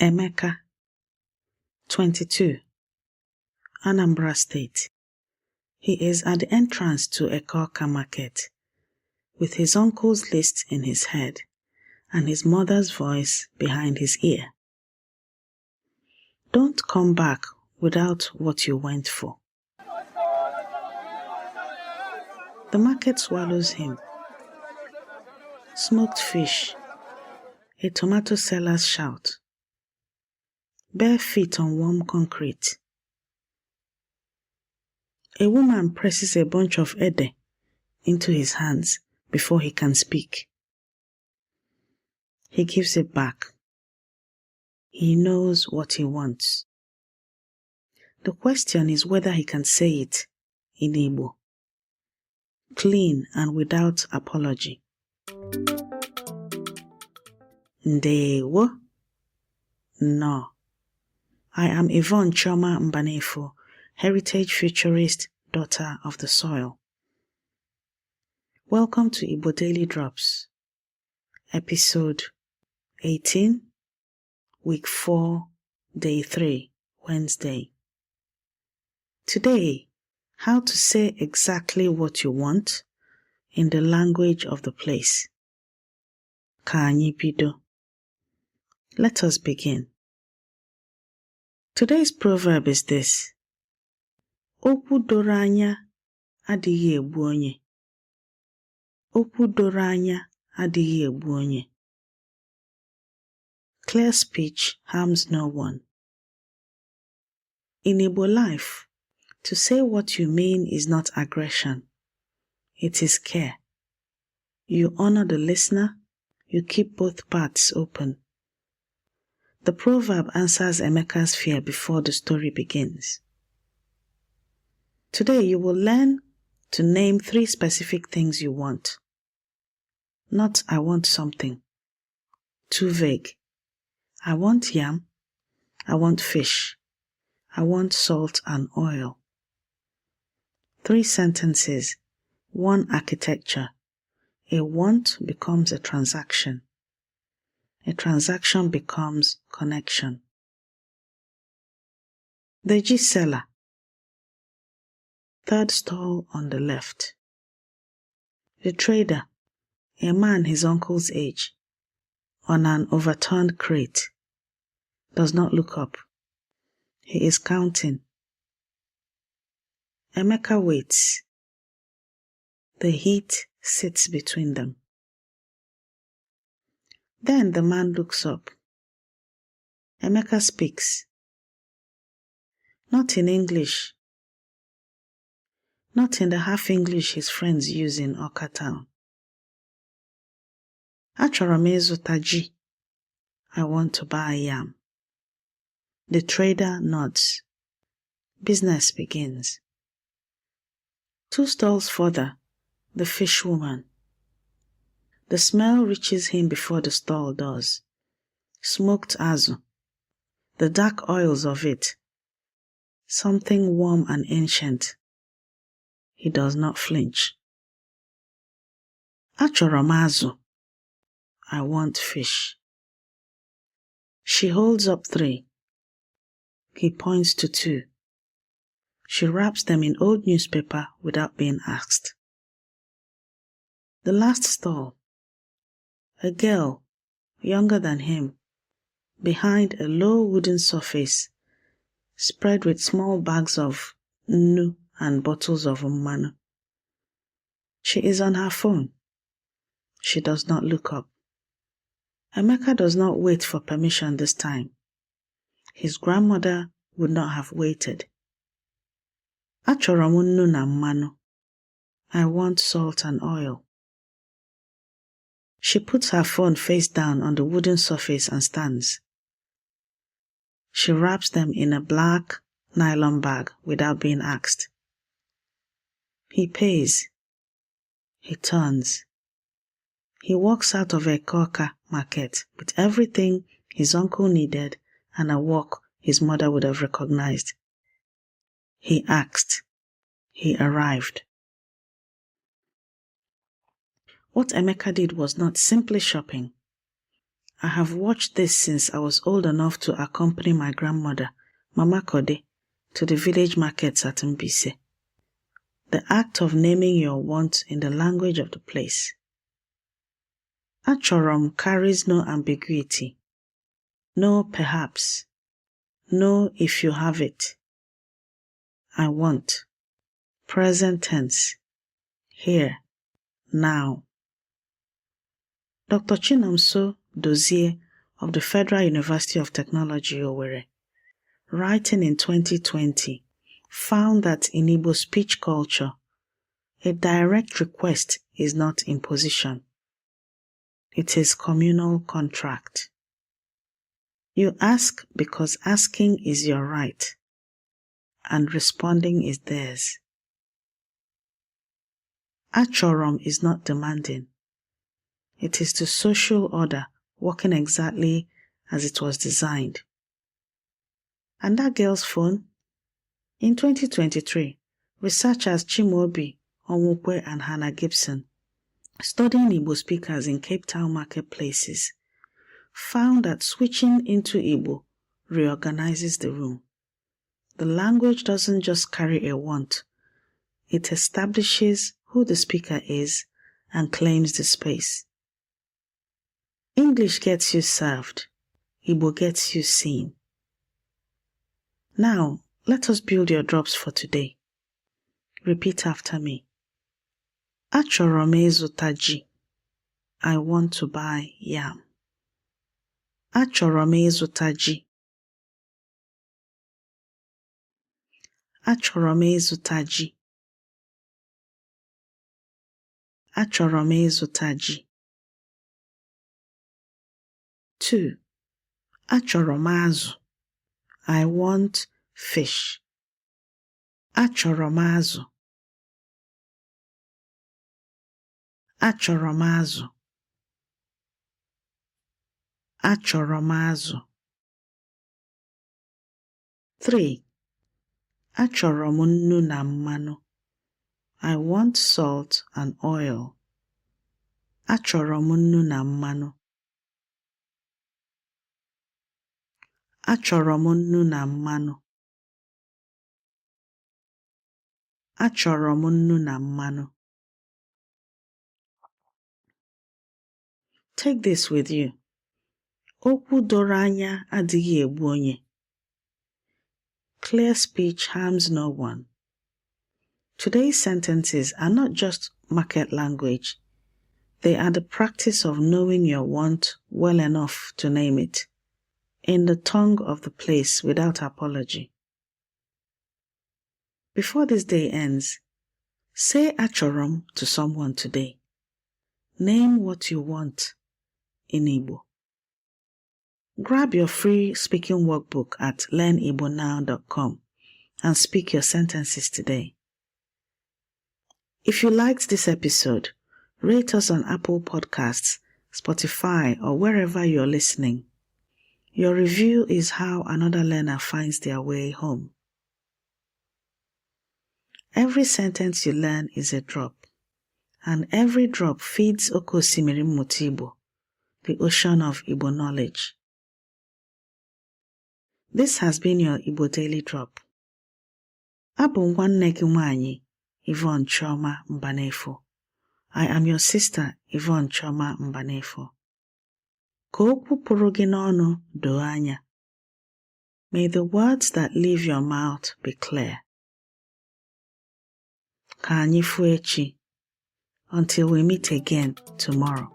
Emeka, 22, Anambra State. He is at the entrance to Eke-Awka market, with his uncle's list in his head and his mother's voice behind his ear. Don't come back without what you went for. The market swallows him. Smoked fish, a tomato seller's shout, bare feet on warm concrete. A woman presses a bunch of ede into his hands before he can speak. He gives it back. He knows what he wants. The question is whether he can say it in Igbo, clean and without apology. Ndewo? No. I am Yvonne Chioma Mbanefo, heritage futurist, daughter of the soil. Welcome to Igbo Daily Drops, episode 18, week 4, day 3, Wednesday. Today, how to say exactly what you want in the language of the place. Ka anyị bido. Let us begin. Today's proverb is this: Okwu doro anya adịghị egbu onye. Okwu doro anya adịghị egbu onye. Clear speech harms no one. In Igbo life, to say what you mean is not aggression. It is care. You honor the listener. You keep both paths open. The proverb answers Emeka's fear before the story begins. Today you will learn to name 3 specific things you want. Not I want something. Too vague. I want yam. I want fish. I want salt and oil. 3 sentences, 1 architecture. A want becomes a transaction. A transaction becomes connection. The G seller. 3rd stall on the left. The trader, a man his uncle's age, on an overturned crate, does not look up. He is counting. Emeka waits. The heat sits between them. Then the man looks up. Emeka speaks. Not in English. Not in the half-English his friends use in Awka town. Achọrọ m ịzụta ji. I want to buy yam. The trader nods. Business begins. 2 stalls further, the fish woman. The smell reaches him before the stall does. Smoked azu. The dark oils of it. Something warm and ancient. He does not flinch. Achọrọ m azu. I want fish. She holds up 3. He points to 2. She wraps them in old newspaper without being asked. The last stall. A girl, younger than him, behind a low wooden surface, spread with small bags of nnu and bottles of mmanụ. She is on her phone. She does not look up. Emeka does not wait for permission this time. His grandmother would not have waited. Achọrọ m nnu na mmanụ. I want salt and oil. She puts her phone face down on the wooden surface and stands. She wraps them in a black nylon bag without being asked. He pays. He turns. He walks out of Eke-Awka market with everything his uncle needed and a walk his mother would have recognized. He asked. He arrived. What Emeka did was not simply shopping. I have watched this since I was old enough to accompany my grandmother, Mama Kode, to the village markets at Mbise. The act of naming your want in the language of the place. Achorom carries no ambiguity. No perhaps. No if you have it. I want. Present tense. Here. Now. Dr. Chinomso Dozie of the Federal University of Technology, Owerri, writing in 2020, found that in Igbo speech culture, a direct request is not imposition. It is communal contract. You ask because asking is your right, and responding is theirs. Achorom is not demanding. It is the social order working exactly as it was designed. And that girl's phone? In 2023, researchers Chimaobi Onwukwe and Hannah Gibson, studying Igbo speakers in Cape Town marketplaces, found that switching into Igbo reorganizes the room. The language doesn't just carry a want, it establishes who the speaker is and claims the space. English gets you served, Igbo gets you seen. Now, let us build your drops for today. Repeat after me. Achọrọ m ịzụta ji. I want to buy yam. Achọrọ m ịzụta ji. Achọrọ m ịzụta ji. Achọrọ m ịzụta ji. 2. Achọrọ m azụ. I want fish. Achọrọ m azụ. Achọrọ m azụ. Achọrọ m azụ. 3. Achọrọ m nnu na mmanụ. I want salt and oil. Achọrọ m nnu na mmanụ. Achọrọ m nnu na mmanụ. Achọrọ m nnu na mmanụ. Take this with you. Okwu doro anya adịghị egbu onye. Clear speech harms no one. Today's sentences are not just market language. They are the practice of knowing your want well enough to name it, in the tongue of the place without apology. Before this day ends, say achorom to someone today. Name what you want in Igbo. Grab your free speaking workbook at learnibonow.com and speak your sentences today. If you liked this episode, rate us on Apple Podcasts, Spotify, or wherever you're listening. Your review is how another learner finds their way home. Every sentence you learn is a drop, and every drop feeds Oke Osimiri Mmụta Igbo, the ocean of Igbo knowledge. This has been your Igbo Daily Drop. Abụ m nwanne gị nwanyị, Yvonne Chioma Mbanefo. I am your sister, Yvonne Chioma Mbanefo. Ka okwu pụrụ gị n'ọnụ doo anya. May the words that leave your mouth be clear. Ka anyị fụ echi. Until we meet again tomorrow.